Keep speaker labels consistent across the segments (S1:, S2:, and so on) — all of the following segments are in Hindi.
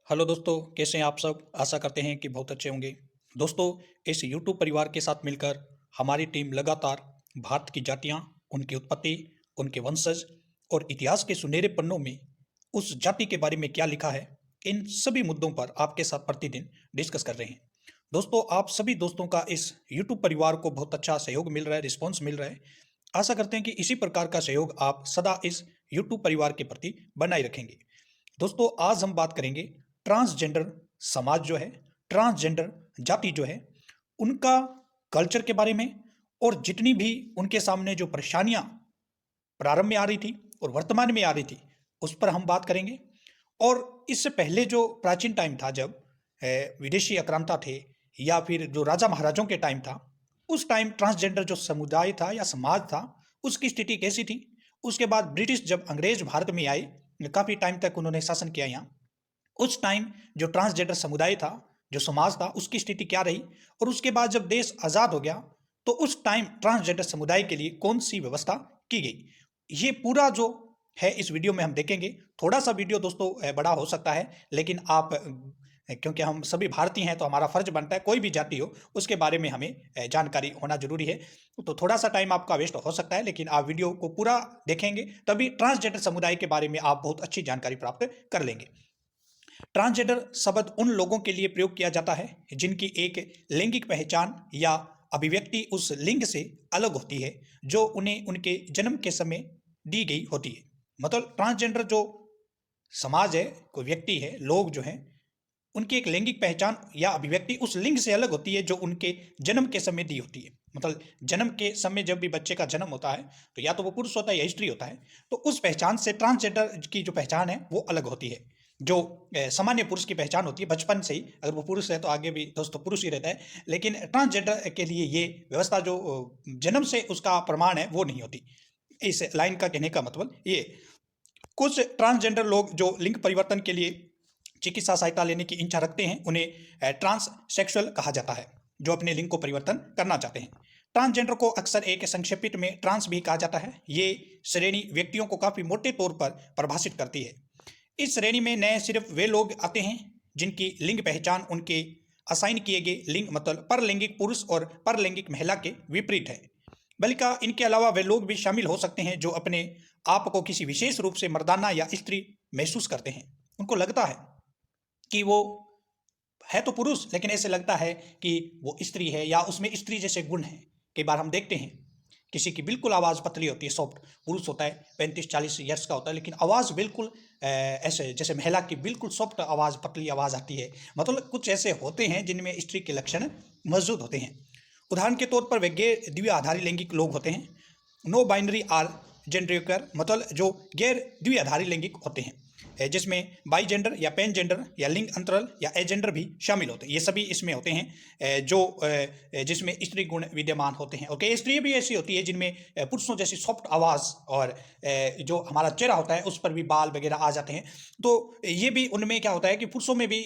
S1: हेलो दोस्तों, कैसे हैं आप सब? आशा करते हैं कि बहुत अच्छे होंगे। दोस्तों, इस यूट्यूब परिवार के साथ मिलकर हमारी टीम लगातार भारत की जातियाँ, उनकी उत्पत्ति, उनके वंशज और इतिहास के सुनहरे पन्नों में उस जाति के बारे में क्या लिखा है, इन सभी मुद्दों पर आपके साथ प्रतिदिन डिस्कस कर रहे हैं। दोस्तों, आप सभी दोस्तों का इस यूट्यूब परिवार को बहुत अच्छा सहयोग मिल रहा है, रिस्पॉन्स मिल रहा है। आशा करते हैं कि इसी प्रकार का सहयोग आप सदा इस यूट्यूब परिवार के प्रति बनाए रखेंगे। दोस्तों, आज हम बात करेंगे ट्रांसजेंडर समाज जो है, ट्रांसजेंडर जाति जो है, उनका कल्चर के बारे में और जितनी भी उनके सामने जो परेशानियां प्रारंभ में आ रही थी और वर्तमान में आ रही थी, उस पर हम बात करेंगे। और इससे पहले जो प्राचीन टाइम था, जब विदेशी आक्रांता थे या फिर जो राजा महाराजों के टाइम था, उस टाइम ट्रांसजेंडर जो समुदाय था या समाज था, उसकी स्थिति कैसी थी। उसके बाद ब्रिटिश जब अंग्रेज भारत में आए, काफ़ी टाइम तक उन्होंने शासन किया यहाँ। उस टाइम जो ट्रांसजेंडर समुदाय था, जो समाज था, उसकी स्थिति क्या रही। और उसके बाद जब देश आज़ाद हो गया, तो उस टाइम ट्रांसजेंडर समुदाय के लिए कौन सी व्यवस्था की गई, ये पूरा जो है इस वीडियो में हम देखेंगे। थोड़ा सा वीडियो दोस्तों बड़ा हो सकता है, लेकिन आप क्योंकि हम सभी भारतीय हैं, तो हमारा फर्ज बनता है कोई भी जाति हो उसके बारे में हमें जानकारी होना जरूरी है। तो थोड़ा सा टाइम आपका वेस्ट हो सकता है, लेकिन आप वीडियो को पूरा देखेंगे तभी ट्रांसजेंडर समुदाय के बारे में आप बहुत अच्छी जानकारी प्राप्त कर लेंगे। ट्रांसजेंडर शब्द उन लोगों के लिए प्रयोग किया जाता है जिनकी एक लैंगिक पहचान या अभिव्यक्ति उस लिंग से अलग होती है जो उन्हें उनके जन्म के समय दी गई होती है। मतलब ट्रांसजेंडर जो समाज है, कोई व्यक्ति है, लोग जो हैं, उनकी एक लैंगिक पहचान या अभिव्यक्ति उस लिंग से अलग होती है जो उनके जन्म के समय दी होती है। मतलब जन्म के समय जब भी बच्चे का जन्म होता है, तो या तो वो पुरुष होता है या स्त्री होता है, तो उस पहचान से ट्रांसजेंडर की जो पहचान है वो अलग होती है। जो सामान्य पुरुष की पहचान होती है बचपन से ही, अगर वो पुरुष है तो आगे भी दोस्तों पुरुष ही रहता है, लेकिन ट्रांसजेंडर के लिए ये व्यवस्था जो जन्म से उसका प्रमाण है वो नहीं होती। इस लाइन का कहने का मतलब ये। कुछ ट्रांसजेंडर लोग जो लिंग परिवर्तन के लिए चिकित्सा सहायता लेने की इच्छा रखते हैं, उन्हें ट्रांससेक्सुअल कहा जाता है, जो अपने लिंग को परिवर्तन करना चाहते हैं। ट्रांसजेंडर को अक्सर एक संक्षेपित में ट्रांस भी कहा जाता है। ये श्रेणी व्यक्तियों को काफी मोटे तौर पर परिभाषित करती है। इस श्रेणी में न सिर्फ वे लोग आते हैं जिनकी लिंग पहचान उनके असाइन किए गए लिंग, मतलब परलैंगिक पुरुष और परलैंगिक महिला के विपरीत है, बल्कि इनके अलावा वे लोग भी शामिल हो सकते हैं जो अपने आप को किसी विशेष रूप से मर्दाना या स्त्री महसूस करते हैं। उनको लगता है कि वो है तो पुरुष, लेकिन ऐसे लगता है कि वो स्त्री है या उसमें स्त्री जैसे गुण हैं। कई बार हम देखते हैं किसी की बिल्कुल आवाज़ पतली होती है, सॉफ्ट पुरुष होता है, 35-40 ईयर्स का होता है, लेकिन आवाज़ बिल्कुल ऐसे जैसे महिला की बिल्कुल सॉफ्ट आवाज़, पतली आवाज़ आती है। मतलब कुछ ऐसे होते हैं जिनमें स्त्री के लक्षण मौजूद होते हैं। उदाहरण के तौर पर वे गैर द्विआधारी लैंगिक लोग होते हैं। नो बाइनरी आर जेंडर, मतलब जो गैर द्विआधारी लैंगिक होते हैं, जिसमें बाई जेंडर या पेन जेंडर या लिंग अंतरल या एजेंडर भी शामिल होते हैं। ये सभी इसमें होते हैं जो जिसमें स्त्री गुण विद्यमान होते हैं। ओके, स्त्री भी ऐसी होती है जिनमें पुरुषों जैसी सॉफ्ट आवाज़ और जो हमारा चेहरा होता है उस पर भी बाल वगैरह आ जाते हैं। तो ये भी उनमें क्या होता है कि पुरुषों में भी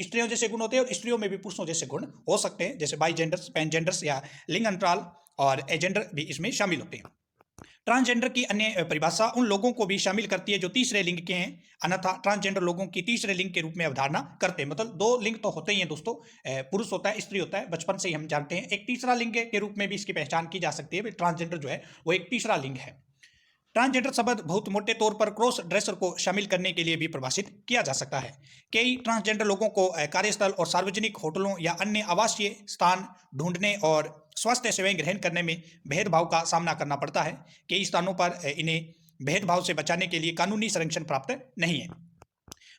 S1: स्त्रियों जैसे गुण होते हैं और स्त्रियों में भी पुरुषों जैसे गुण हो सकते हैं, जैसे बाई जेंडर्स, पेन जेंडर्स या लिंग अंतराल और एजेंडर भी इसमें शामिल होते हैं। ट्रांसजेंडर की अन्य परिभाषा उन लोगों को भी शामिल करती है जो तीसरे लिंग के हैं, अन्यथा ट्रांसजेंडर लोगों की तीसरे लिंग के रूप में अवधारणा करते हैं। मतलब दो लिंग तो होते ही हैं दोस्तों, पुरुष होता है, स्त्री होता है, बचपन से ही हम जानते हैं। एक तीसरा लिंग के रूप में भी इसकी पहचान की जा सकती है। ट्रांसजेंडर जो है वो एक तीसरा लिंग है। ट्रांसजेंडर शब्द बहुत मोटे तौर पर क्रॉस ड्रेसर को शामिल करने के लिए भी परिभाषित किया जा सकता है। कई ट्रांसजेंडर लोगों को कार्यस्थल और सार्वजनिक होटलों या अन्य आवासीय स्थान ढूंढने और स्वास्थ्य सेवाएं ग्रहण करने में भेदभाव का सामना करना पड़ता है। कई स्थानों पर इन्हें भेदभाव से बचाने के लिए कानूनी संरक्षण प्राप्त नहीं है।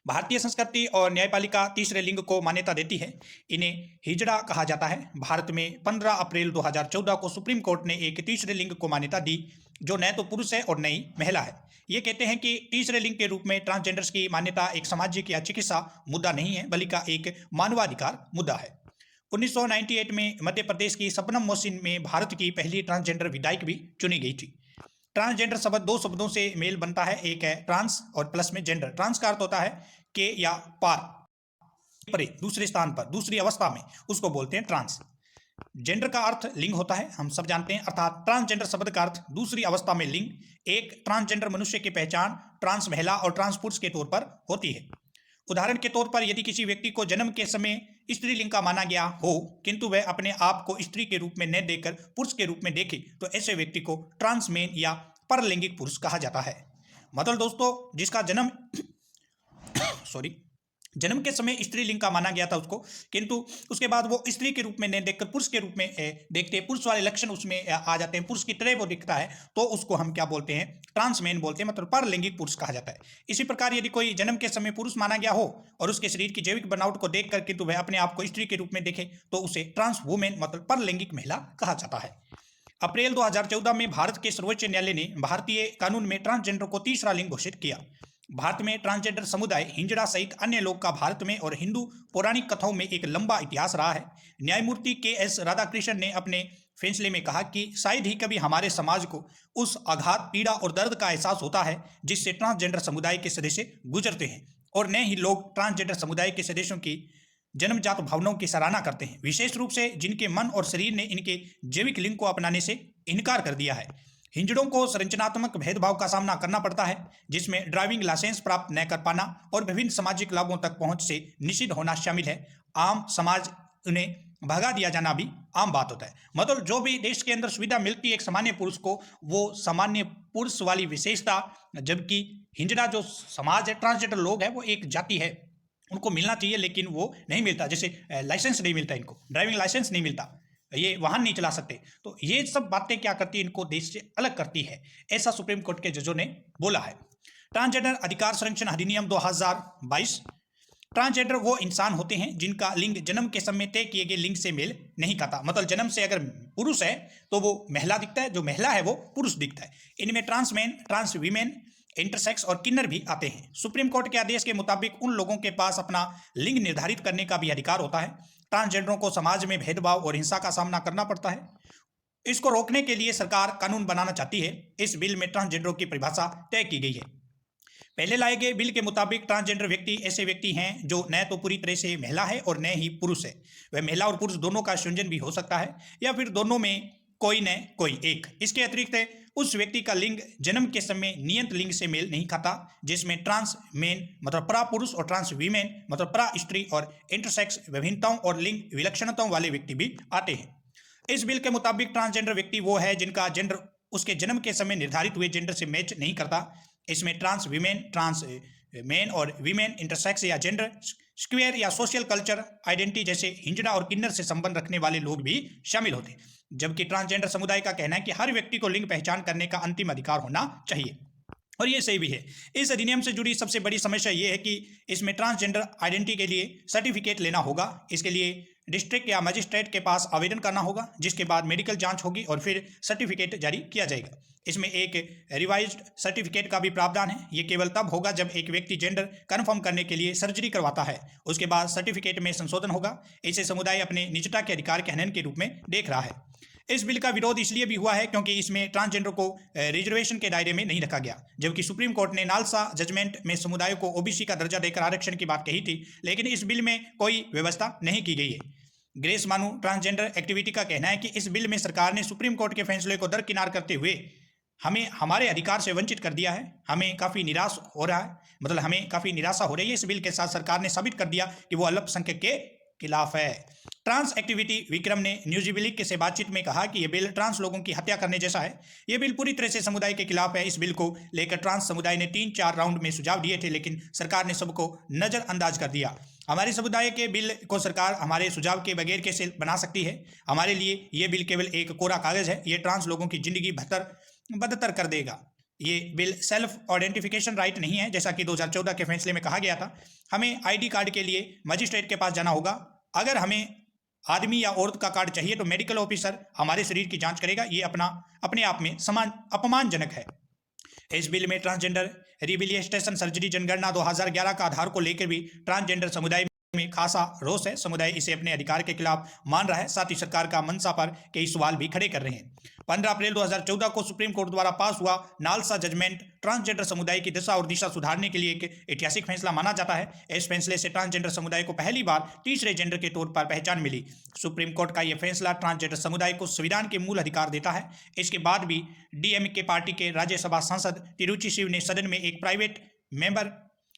S1: भारतीय संस्कृति और न्यायपालिका तीसरे लिंग को मान्यता देती है। इन्हें हिजड़ा कहा जाता है। भारत में 15 अप्रैल 2014 को सुप्रीम कोर्ट ने एक तीसरे लिंग को मान्यता दी जो न तो पुरुष है और न ही महिला है। ये कहते हैं कि तीसरे लिंग के रूप में ट्रांसजेंडर्स की मान्यता एक सामाजिक या चिकित्सा मुद्दा नहीं है, बल्कि एक मानवाधिकार मुद्दा है। 1998 में मध्य प्रदेश की सपनम मोहसिन में भारत की पहली ट्रांसजेंडर विधायक भी चुनी गई थी। ट्रांसजेंडर शब्द दो शब्दों से मेल बनता है, एक है ट्रांस और प्लस में जेंडर। ट्रांस का अर्थ होता है के या पार, परे, दूसरे स्थान पर, दूसरी अवस्था में, उसको बोलते हैं ट्रांस। जेंडर का अर्थ लिंग होता है, हम सब जानते हैं, अर्थात ट्रांसजेंडर शब्द का अर्थ दूसरी अवस्था में लिंग। एक ट्रांसजेंडर मनुष्य की पहचान ट्रांस महिला और ट्रांस पुरुष के तौर पर होती है। उदाहरण के तौर पर यदि किसी व्यक्ति को जन्म के समय स्त्रीलिंग का माना गया हो किंतु वह अपने आप को स्त्री के रूप में न देखकर पुरुष के रूप में देखे तो ऐसे व्यक्ति को ट्रांसमेन या परलैंगिक पुरुष कहा जाता है। मतलब दोस्तों जिसका जन्म जन्म के समय स्त्रीलिंग का माना गया था उसको, किंतु उसके बाद वो स्त्री के रूप में नहीं देखकर पुरुष के रूप में देखते हैं, पुरुष वाले लक्षण उसमें आ जाते हैं, पुरुष की तरह वो दिखता है, तो उसको हम क्या बोलते हैं, ट्रांसमेन बोलते हैं, मतलब परलैंगिक पुरुष कहा जाता है। इसी प्रकार यदि कोई जन्म के समय पुरुष माना गया हो और उसके शरीर की जैविक बनावट को देख कर किंतु वह अपने आप को स्त्री के रूप में देखे तो उसे ट्रांस वुमेन मतलब परलैंगिक महिला कहा जाता है। अप्रैल 2014 में भारत के सर्वोच्च न्यायालय ने भारतीय कानून में ट्रांसजेंडर को तीसरा लिंग घोषित किया। भारत में ट्रांसजेंडर समुदाय हिंजड़ा सहित अन्य लोग का भारत में और हिंदू पौराणिक कथाओं में एक लंबा इतिहास रहा है। न्यायमूर्ति के.एस. राधाकृष्णन ने अपने फैसले में कहा कि शायद ही कभी हमारे समाज को उस आघात, पीड़ा और दर्द का एहसास होता है जिससे ट्रांसजेंडर समुदाय के सदस्य गुजरते हैं, और न ही लोग ट्रांसजेंडर समुदाय के सदस्यों की जन्मजात भावनाओं की सराहना करते हैं, विशेष रूप से जिनके मन और शरीर ने इनके जैविक लिंग को अपनाने से इनकार कर दिया है। हिंजड़ों को संरचनात्मक भेदभाव का सामना करना पड़ता है, जिसमें ड्राइविंग लाइसेंस प्राप्त न कर पाना और विभिन्न सामाजिक लाभों तक पहुंच से निषिद्ध होना शामिल है। आम समाज उन्हें भगा दिया जाना भी आम बात होता है। मतलब जो भी देश के अंदर सुविधा मिलती है एक सामान्य पुरुष को, वो सामान्य पुरुष वाली विशेषता, जबकि हिंजड़ा जो समाज है, ट्रांसजेंडर लोग हैं, वो एक जाति है, उनको मिलना चाहिए लेकिन वो नहीं मिलता। जैसे लाइसेंस नहीं मिलता, इनको ड्राइविंग लाइसेंस नहीं मिलता, ये वाहन नहीं चला सकते, तो ये सब बातें क्या करती है, इनको देश से अलग करती है, ऐसा सुप्रीम कोर्ट के जजों ने बोला है। ट्रांसजेंडर अधिकार संरक्षण अधिनियम 2022, ट्रांसजेंडर वो इंसान होते हैं जिनका लिंग जन्म के समय तय किए गए लिंग से मेल नहीं खाता। मतलब जन्म से अगर पुरुष है तो वो महिला दिखता है, जो महिला है वो पुरुष दिखता है। इनमें ट्रांसमैन, ट्रांस वीमेन, इंटरसेक्स और किन्नर भी आते हैं। सुप्रीम कोर्ट के आदेश के मुताबिक उन लोगों के पास अपना लिंग निर्धारित करने का भी अधिकार होता है। ट्रांसजेंडरों को समाज में भेदभाव और हिंसा का सामना करना पड़ता है। इसको रोकने के लिए सरकार कानून बनाना चाहती है। इस बिल में ट्रांसजेंडरों की परिभाषा तय की गई है। पहले लाए गए बिल के मुताबिक ट्रांसजेंडर व्यक्ति ऐसे व्यक्ति हैं जो न तो पूरी तरह से महिला है और न ही पुरुष है। वह महिला और पुरुष दोनों का संयोजन भी हो सकता है या फिर दोनों में कोई न कोई एक। इसके अतिरिक्त उस व्यक्ति का लिंग जन्म के समय नियत लिंग से मेल नहीं खाता, जिसमें ट्रांस मेन मतलब प्रा पुरुष और ट्रांस वीमेन मतलब प्रा स्त्री और इंटरसेक्स विभिन्नताओं और लिंग विलक्षणताओं वाले व्यक्ति भी आते हैं। इस बिल के मुताबिक ट्रांसजेंडर व्यक्ति वो है जिनका जेंडर उसके जन्म के समय निर्धारित हुए जेंडर से मैच नहीं करता। इसमें ट्रांस वीमेन, ट्रांस मेन और वीमेन, इंटरसेक्स या जेंडर स्क्वेयर या सोशल कल्चर आइडेंटिटी जैसे हिंजड़ा और किन्नर से संबंध रखने वाले लोग भी शामिल होते हैं। जबकि ट्रांसजेंडर समुदाय का कहना है कि हर व्यक्ति को लिंग पहचान करने का अंतिम अधिकार होना चाहिए, और ये सही भी है। इस अधिनियम से जुड़ी सबसे बड़ी समस्या ये है कि इसमें ट्रांसजेंडर आइडेंटिटी के लिए सर्टिफिकेट लेना होगा। इसके लिए डिस्ट्रिक्ट या मजिस्ट्रेट के पास आवेदन करना होगा, जिसके बाद मेडिकल जांच होगी और फिर सर्टिफिकेट जारी किया जाएगा। इसमें एक रिवाइज्ड सर्टिफिकेट का भी प्रावधान है। ये केवल तब होगा जब एक व्यक्ति जेंडर कन्फर्म करने के लिए सर्जरी करवाता है, उसके बाद सर्टिफिकेट में संशोधन होगा। इसे समुदाय अपने निजता के अधिकार के हनन के रूप में देख रहा है। इस बिल का विरोध इसलिए भी हुआ है क्योंकि इसमें ट्रांसजेंडर को रिजर्वेशन के दायरे में नहीं रखा गया, जबकि सुप्रीम कोर्ट ने नालसा जजमेंट में समुदाय को ओबीसी का दर्जा देकर आरक्षण की बात कही थी, लेकिन इस बिल में कोई व्यवस्था नहीं की गई है। ग्रेस मानू ट्रांसजेंडर एक्टिविटी का कहना है कि इस बिल में सरकार ने सुप्रीम कोर्ट के फैसले को दरकिनार करते हुए हमें हमारे अधिकार से वंचित कर दिया है। हमें काफ़ी निराश हो रहा है, मतलब हमें काफ़ी निराशा हो रही है। इस बिल के साथ सरकार ने साबित कर दिया कि वो अल्पसंख्यक के खिलाफ है। ट्रांस एक्टिविटी विक्रम ने न्यूज़ से बातचीत में कहा कि यह बिल ट्रांस लोगों की हत्या करने जैसा है। यह बिल पूरी तरह से समुदाय के खिलाफ है। इस बिल को लेकर ट्रांस समुदाय ने 3-4 राउंड में सुझाव दिए थे, लेकिन सरकार ने सबको नज़रअंदाज कर दिया। हमारे समुदाय के बिल को सरकार हमारे सुझाव के बगैर कैसे बना सकती है? हमारे लिए ये बिल केवल एक कोरा कागज़ है। ये ट्रांस लोगों की जिंदगी बदतर कर देगा। ये बिल सेल्फ आइडेंटिफिकेशन राइट नहीं है, जैसा कि 2014 के फैसले में कहा गया था। हमें आईडी कार्ड के लिए मजिस्ट्रेट के पास जाना होगा। अगर हमें आदमी या औरत का कार्ड चाहिए तो मेडिकल ऑफिसर हमारे शरीर की जांच करेगा। ये अपने आप में अपमानजनक है। इस बिल में ट्रांसजेंडर रिबिलिएशन सर्जरी जनगणना 2011 का आधार को लेकर भी ट्रांसजेंडर समुदाय में खासा रोष है। समुदाय इसे अपने अधिकार के खिलाफ मान रहा है, साथ ही सरकार का मंशा पर कई सवाल भी खड़े कर रहे हैं। 15 अप्रैल 2014 को सुप्रीम कोर्ट द्वारा पास हुआ नालसा जजमेंट ट्रांसजेंडर समुदाय की दशा और दिशा सुधारने के लिए एक ऐतिहासिक फैसला माना जाता है। इस फैसले से ट्रांसजेंडर समुदाय को पहली बार तीसरे जेंडर के तौर पर पहचान मिली। सुप्रीम कोर्ट का यह फैसला ट्रांसजेंडर समुदाय को संविधान के मूल अधिकार देता है। इसके बाद भी डीएमके पार्टी के राज्यसभा सांसद तिरुचि शिव ने सदन में एक प्राइवेट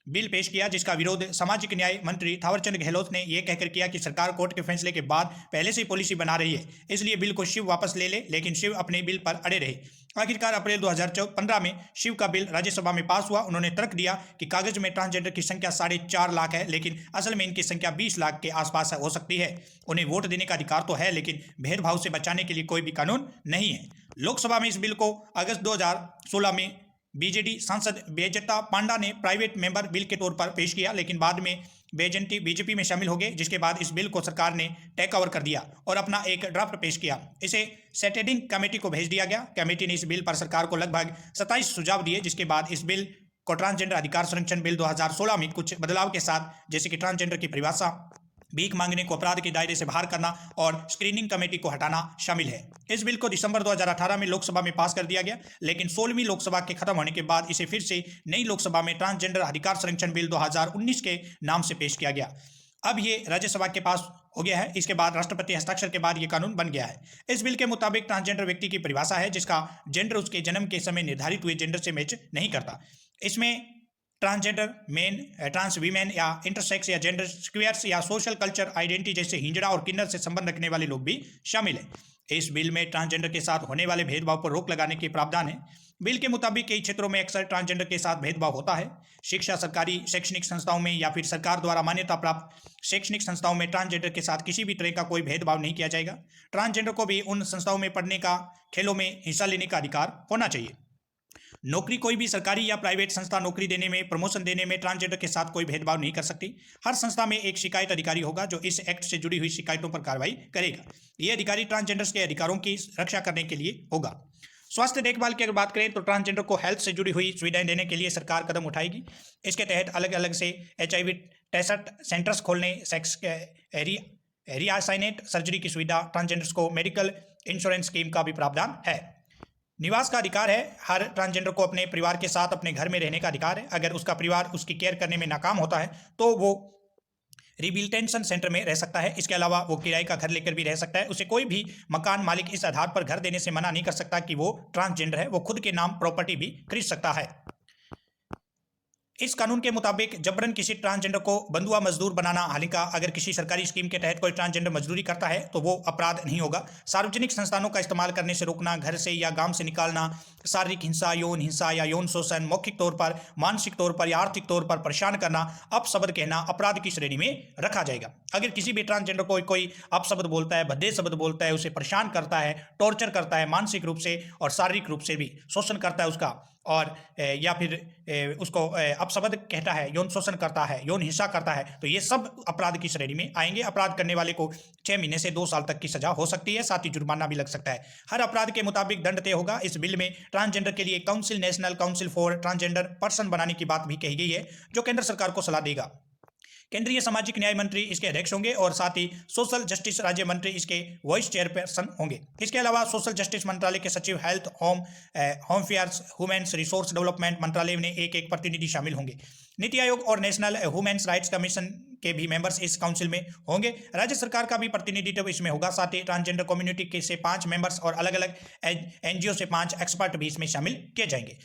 S1: बिल पेश किया, जिसका विरोध सामाजिक न्याय मंत्री थावरचंद गहलोत ने यह कहकर किया कि सरकार कोर्ट के फैसले के बाद पहले से ही पॉलिसी बना रही है, इसलिए बिल को शिव वापस ले ले। लेकिन शिव अपने बिल पर अड़े रहे। आखिरकार अप्रैल 2015 में शिव का बिल राज्यसभा में पास हुआ। उन्होंने तर्क दिया कि कागज में ट्रांसजेंडर की संख्या 4.5 लाख है, लेकिन असल में इनकी संख्या 20 लाख के आसपास हो सकती है। उन्हें वोट देने का अधिकार तो है, लेकिन भेदभाव से बचाने के लिए कोई भी कानून नहीं है। लोकसभा में इस बिल को अगस्त 2016 में बीजेडी सांसद बैजंता पांडा ने प्राइवेट मेंबर बिल के तौर पर पेश किया, लेकिन बाद में बैजंती बीजेपी में शामिल हो गए, जिसके बाद इस बिल को सरकार ने टेक ओवर कर दिया और अपना एक ड्राफ्ट पेश किया। इसे सेटेडिंग कमेटी को भेज दिया गया। कमेटी ने इस बिल पर सरकार को लगभग 27 सुझाव दिए, जिसके बाद इस बिल को ट्रांसजेंडर अधिकार संरक्षण बिल 2016 में कुछ बदलाव के साथ, जैसे कि ट्रांसजेंडर की परिभाषा, भीख मांगने को अपराध के दायरे से बाहर करना और स्क्रीनिंग कमेटी को हटाना शामिल है। इस बिल को दिसंबर 2018 में लोकसभा में पास कर दिया गया, लेकिन 16वीं लोकसभा के खत्म होने के बाद इसे फिर से नई लोकसभा में ट्रांसजेंडर अधिकार संरक्षण बिल 2019 के नाम से पेश किया गया। अब ये राज्यसभा के पास हो गया है। इसके बाद राष्ट्रपति हस्ताक्षर के बाद ये कानून बन गया है। इस बिल के मुताबिक ट्रांसजेंडर व्यक्ति की परिभाषा है जिसका जेंडर उसके जन्म के समय निर्धारित हुए जेंडर से मैच नहीं करता। इसमें ट्रांसजेंडर मेन, ट्रांस वीमेन या इंटरसेक्स या जेंडर स्क्वेयर्स या सोशल कल्चर आइडेंटिटी जैसे हिंजड़ा और किन्नर से संबंध रखने वाले लोग भी शामिल हैं। इस बिल में ट्रांसजेंडर के साथ होने वाले भेदभाव पर रोक लगाने के प्रावधान है। बिल के मुताबिक कई क्षेत्रों में अक्सर ट्रांसजेंडर के साथ भेदभाव होता है। शिक्षा, सरकारी शैक्षणिक संस्थाओं में या फिर सरकार द्वारा मान्यता प्राप्त शैक्षणिक संस्थाओं में ट्रांसजेंडर के साथ किसी भी तरह का कोई भेदभाव नहीं किया जाएगा। ट्रांसजेंडर को भी उन संस्थाओं में पढ़ने का, खेलों में हिस्सा लेने का अधिकार होना चाहिए। नौकरी, कोई भी सरकारी या प्राइवेट संस्था नौकरी देने में, प्रमोशन देने में ट्रांसजेंडर के साथ कोई भेदभाव नहीं कर सकती। हर संस्था में एक शिकायत अधिकारी होगा जो इस एक्ट से जुड़ी हुई शिकायतों पर कार्रवाई करेगा। यह अधिकारी ट्रांसजेंडर्स के अधिकारों की रक्षा करने के लिए होगा। स्वास्थ्य देखभाल की अगर बात करें तो ट्रांसजेंडर को हेल्थ से जुड़ी हुई सुविधाएं देने के लिए सरकार कदम उठाएगी। इसके तहत अलग अलग से HIV टेस्ट सेंटर्स खोलने, सेक्स रियासाइनेट सर्जरी की सुविधा, ट्रांसजेंडर्स को मेडिकल इंश्योरेंस स्कीम का भी प्रावधान है। निवास का अधिकार है। हर ट्रांसजेंडर को अपने परिवार के साथ अपने घर में रहने का अधिकार है। अगर उसका परिवार उसकी केयर करने में नाकाम होता है तो वो रिहेबिलिटेशन सेंटर में रह सकता है। इसके अलावा वो किराए का घर लेकर भी रह सकता है। उसे कोई भी मकान मालिक इस आधार पर घर देने से मना नहीं कर सकता कि वो ट्रांसजेंडर है। वो खुद के नाम प्रॉपर्टी भी खरीद सकता है। इस कानून के मुताबिक जबरन किसी ट्रांसजेंडर को बंधुआ मजदूर बनाना, हालांकि अगर किसी सरकारी स्कीम के तहत कोई ट्रांसजेंडर मजदूरी करता है तो वो अपराध नहीं होगा। सार्वजनिक संस्थानों का इस्तेमाल करने से रोकना, घर से या गांव से निकालना, शारीरिक हिंसा या यौन शोषण, मौखिक तौर पर, मानसिक तौर पर या आर्थिक तौर पर परेशान करना, अपशब्द कहना अपराध की श्रेणी में रखा जाएगा। अगर किसी भी ट्रांसजेंडर को कोई अपशब्द बोलता है, भद्दे शब्द बोलता है, उसे परेशान करता है, टॉर्चर करता है, मानसिक रूप से और शारीरिक रूप से भी शोषण करता है उसका, और या फिर उसको अपशब्द कहता है, यौन शोषण करता है, यौन हिंसा करता है, तो ये सब अपराध की श्रेणी में आएंगे। अपराध करने वाले को 6 महीने से 2 साल तक की सजा हो सकती है, साथ ही जुर्माना भी लग सकता है। हर अपराध के मुताबिक दंड तय होगा। इस बिल में ट्रांसजेंडर के लिए council, national council for transgender person बनाने की बात भी कही गई है, जो केंद्र सरकार को सलाह देगा। केंद्रीय सामाजिक न्याय मंत्री इसके अध्यक्ष होंगे और साथ ही सोशल जस्टिस राज्य मंत्री इसके वाइस चेयरपर्सन होंगे। इसके अलावा सोशल जस्टिस मंत्रालय के सचिव, health, home affairs, human resource development मंत्रालय में एक प्रतिनिधि शामिल होंगे। नीति आयोग और नेशनल ह्यूमन राइट्स कमीशन के भी मेंबर्स इस काउंसिल में होंगे। राज्य सरकार का भी प्रतिनिधित्व इसमें होगा। साथ ही ट्रांसजेंडर कम्युनिटी के से 5 मेंबर्स और अलग अलग NGO से 5 एक्सपर्ट भी इसमें शामिल किए जाएंगे।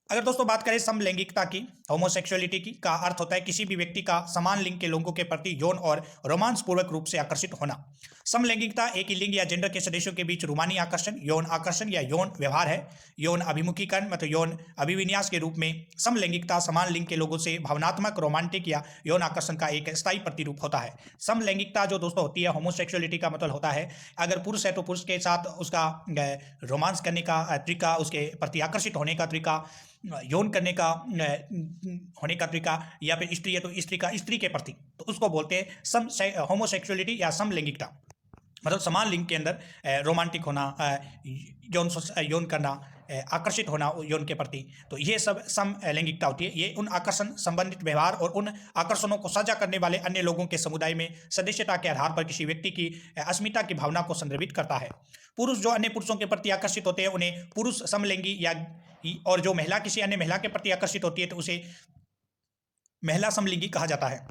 S1: अगर दोस्तों बात करें समलैंगिकता की, होमोसेक्सुअलिटी की, का अर्थ होता है किसी भी व्यक्ति का समान लिंग के लोगों के प्रति यौन और रोमांस पूर्वक रूप से आकर्षित होना। समलैंगिकता एक ही लिंग या जेंडर के सदस्यों के बीच रूमानी आकर्षण या यौन व्यवहार है। यौन अभिमुखीकरण मतलब यौन अभिविन्यास के रूप में समलैंगिकता समान लिंग के लोगों से भावनात्मक, रोमांटिक या यौन आकर्षण का एक स्थायी प्रतिरूप होता है। समलैंगिकता जो दोस्तों होती है, होमोसेक्सुअलिटी का मतलब होता है अगर पुरुष है तो पुरुष के साथ उसका रोमांस करने का तरीका, उसके प्रति आकर्षित होने का तरीका, यौन करने का होने का तरीका, या फिर स्त्री है तो स्त्री का स्त्री के प्रति, तो उसको बोलते हैं होमोसेक्सुअलिटी या समलैंगिकता। मतलब समान लिंग के अंदर रोमांटिक होना, यौन करना, आकर्षित होना यौन के प्रति, तो ये सब समलैंगिकता होती है। ये उन आकर्षण संबंधित व्यवहार और उन आकर्षणों को साझा करने वाले अन्य लोगों के समुदाय में सदस्यता के आधार पर किसी व्यक्ति की अस्मिता की भावना को संदर्भित करता है। पुरुष जो अन्य पुरुषों के प्रति आकर्षित होते हैं उन्हें पुरुष समलैंगी या, और जो महिला किसी अन्य महिला के प्रति आकर्षित होती है तो उसे महिला समलिंगी कहा जाता है।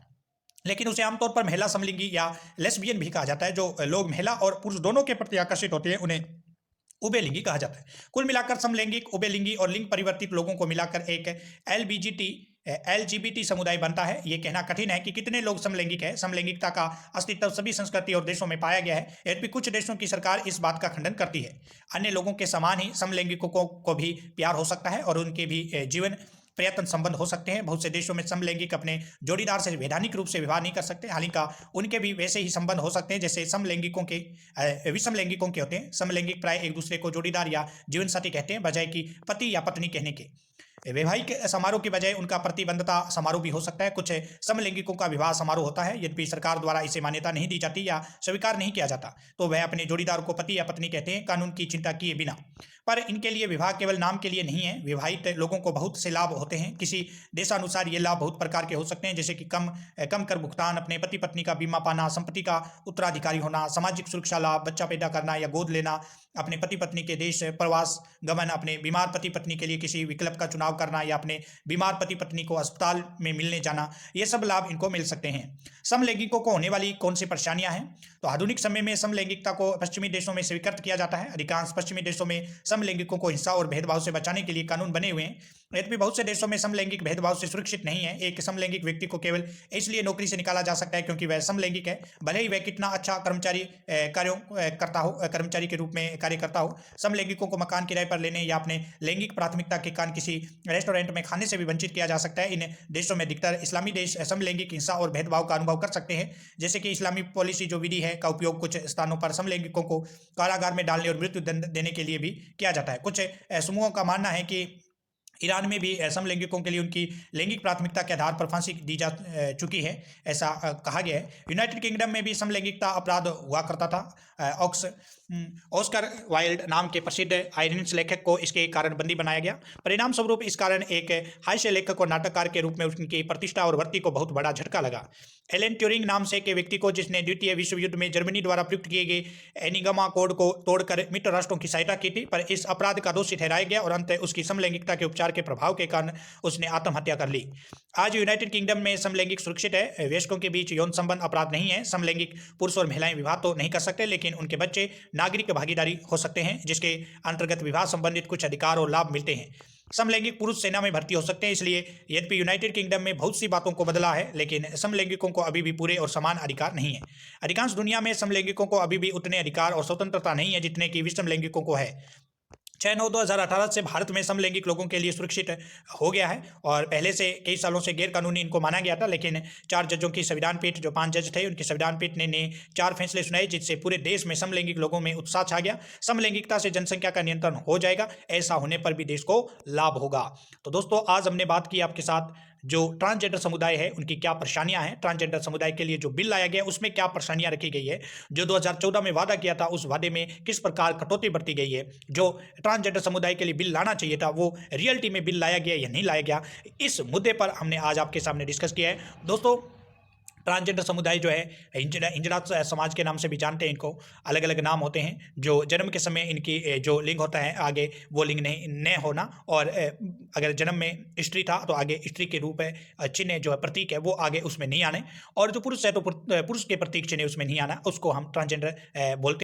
S1: लेकिन उसे आमतौर पर महिला समलिंगी या लेस्बियन भी कहा जाता है। जो लोग महिला और पुरुष दोनों के प्रति आकर्षित होते हैं उन्हें उभयलिंगी कहा जाता है। कुल मिलाकर समलैंगिक, उभयलिंगी और लिंग परिवर्तित लोगों को मिलाकर एक LGBT समुदाय बनता है। ये कहना कठिन है कि कितने लोग समलैंगिक है। समलैंगिकता का अस्तित्व सभी संस्कृति और देशों में पाया गया है। यद्यपि कुछ देशों की सरकार इस बात का खंडन करती है। अन्य लोगों के समान ही समलैंगिकों को भी प्यार हो सकता है और उनके भी जीवन प्रयत्न संबंध हो सकते हैं। बहुत से देशों में समलैंगिक अपने जोड़ीदार से वैधानिक रूप से विवाह नहीं कर सकते, हालांकि उनके भी वैसे ही संबंध हो सकते हैं जैसे समलैंगिकों के विषमलैंगिकों के होते हैं। समलैंगिक प्राय एक दूसरे को जोड़ीदार या जीवन साथी कहते हैं, बजाय कि पति या पत्नी कहने के। वैवाहिक समारोह की बजाय उनका प्रतिबद्धता समारोह भी हो सकता है। कुछ समलैंगिकों का विवाह समारोह होता है, यद्यपि सरकार द्वारा इसे मान्यता नहीं दी जाती या स्वीकार नहीं किया जाता, तो वह अपने जोड़ीदार को पति या पत्नी कहते हैं, कानून की चिंता किए बिना। पर इनके लिए विवाह केवल नाम के लिए नहीं है। विवाहित लोगों को बहुत से लाभ होते हैं। किसी देशानुसार ये लाभ बहुत प्रकार के हो सकते हैं, जैसे कि कम कर भुगतान, अपने पति पत्नी का बीमा पाना, संपत्ति का उत्तराधिकारी होना, सामाजिक सुरक्षा लाभ, बच्चा पैदा करना या गोद लेना, अपने पति पत्नी के देश प्रवास गमन, अपने बीमार पति पत्नी के लिए किसी विकल्प का चुनाव करना या अपने बीमार पति पत्नी को अस्पताल में मिलने जाना, ये सब लाभ इनको मिल सकते हैं। समलैंगिकों को होने वाली कौन सी परेशानियां हैं? तो आधुनिक समय में समलैंगिकता को पश्चिमी देशों में स्वीकृत किया जाता है। अधिकांश पश्चिमी देशों में समलैंगिकों को हिंसा और भेदभाव से बचाने के लिए कानून बने हुए हैं। यद्यपि बहुत से देशों में समलैंगिक भेदभाव से सुरक्षित नहीं है। एक समलैंगिक व्यक्ति को केवल इसलिए नौकरी से निकाला जा सकता है क्योंकि वह समलैंगिक है, भले ही वह कितना अच्छा कर्मचारी के रूप में कार्य करता हो। समलैंगिकों को मकान किराए पर लेने या अपने लैंगिक प्राथमिकता के कारण किसी रेस्टोरेंट में खाने से भी वंचित किया जा सकता है। इन देशों में अधिकतर इस्लामी देश समलैंगिक हिंसा और भेदभाव का अनुभव कर सकते हैं, जैसे कि इस्लामी पॉलिसी जो विधि है का उपयोग कुछ स्थानों पर समलैंगिकों को कारागार में डालने और मृत्यु दंड देने के लिए भी किया जाता है। कुछ समूहों का मानना है कि ईरान में भी समलैंगिकों के लिए उनकी लैंगिक प्राथमिकता के आधार पर फांसी दी जा चुकी है, ऐसा कहा गया है। यूनाइटेड किंगडम में भी समलैंगिकता अपराध हुआ करता था। ऑस्कर वाइल्ड नाम के प्रसिद्ध आयरिश लेखक को इसके कारण बंदी बनाया गया। परिणाम स्वरूप इस कारण एक हास्य लेखक और नाटककार के रूप में उनकी प्रतिष्ठा और वृत्ति को बहुत बड़ा झटका लगा। एलन ट्यूरिंग नाम से के व्यक्ति को, जिसने द्वितीय विश्व युद्ध में जर्मनी द्वारा प्रयुक्त किए गए एनिग्मा कोड को तोड़कर मित्र राष्ट्रों की सहायता की थी, पर इस अपराध का दोषी ठहराया गया और अंत उसकी समलैंगिकता के उपचार के प्रभाव के कारण उसने आत्महत्या कर ली। आज यूनाइटेड किंगडम में समलैंगिक सुरक्षित है। वयस्कों के बीच यौन संबंध अपराध नहीं है। समलैंगिक पुरुष और महिलाएं विवाह तो नहीं कर सकते, लेकिन उनके बच्चे नागरिक भागीदारी हो सकते हैं, जिसके अंतर्गत विवाह संबंधित कुछ अधिकार और लाभ मिलते हैं। समलैंगिक पुरुष सेना में भर्ती हो सकते हैं। इसलिए यद्यपि यूनाइटेड किंगडम में बहुत सी बातों को बदला है, लेकिन समलैंगिकों को अभी भी पूरे और समान अधिकार नहीं है। अधिकांश दुनिया में समलैंगिकों को अभी भी उतने अधिकार और स्वतंत्रता नहीं है जितने कि विषमलैंगिकों को है। 6/9/2018 से भारत में समलैंगिक लोगों के लिए सुरक्षित हो गया है और पहले से कई सालों से गैर कानूनी इनको माना गया था, लेकिन 4 जजों की संविधान पीठ, जो 5 जज थे, उनकी संविधान पीठ ने 4 फैसले सुनाए, जिससे पूरे देश में समलैंगिक लोगों में उत्साह छा गया। समलैंगिकता से जनसंख्या का नियंत्रण हो जाएगा। ऐसा होने पर भी देश को लाभ होगा। तो दोस्तों, आज हमने बात की आपके साथ जो ट्रांसजेंडर समुदाय है उनकी क्या परेशानियां हैं, ट्रांसजेंडर समुदाय के लिए जो बिल लाया गया उसमें क्या परेशानियां रखी गई है, जो 2014 में वादा किया था उस वादे में किस प्रकार कटौती बरती गई है, जो ट्रांसजेंडर समुदाय के लिए बिल लाना चाहिए था वो रियलिटी में बिल लाया गया या नहीं लाया गया, इस मुद्दे पर हमने आज आपके सामने डिस्कस किया है। दोस्तों, ट्रांसजेंडर समुदाय जो है हिजड़ा समाज के नाम से भी जानते हैं इनको। अलग अलग नाम होते हैं। जो जन्म के समय इनकी जो लिंग होता है आगे वो लिंग नहीं न होना, और अगर जन्म में स्त्री था तो आगे स्त्री के रूप है चिन्ह जो है प्रतीक है वो आगे उसमें नहीं आने, और जो पुरुष है तो पुरुष के प्रतीक चिन्ह उसमें नहीं आना, उसको हम ट्रांसजेंडर बोलते हैं।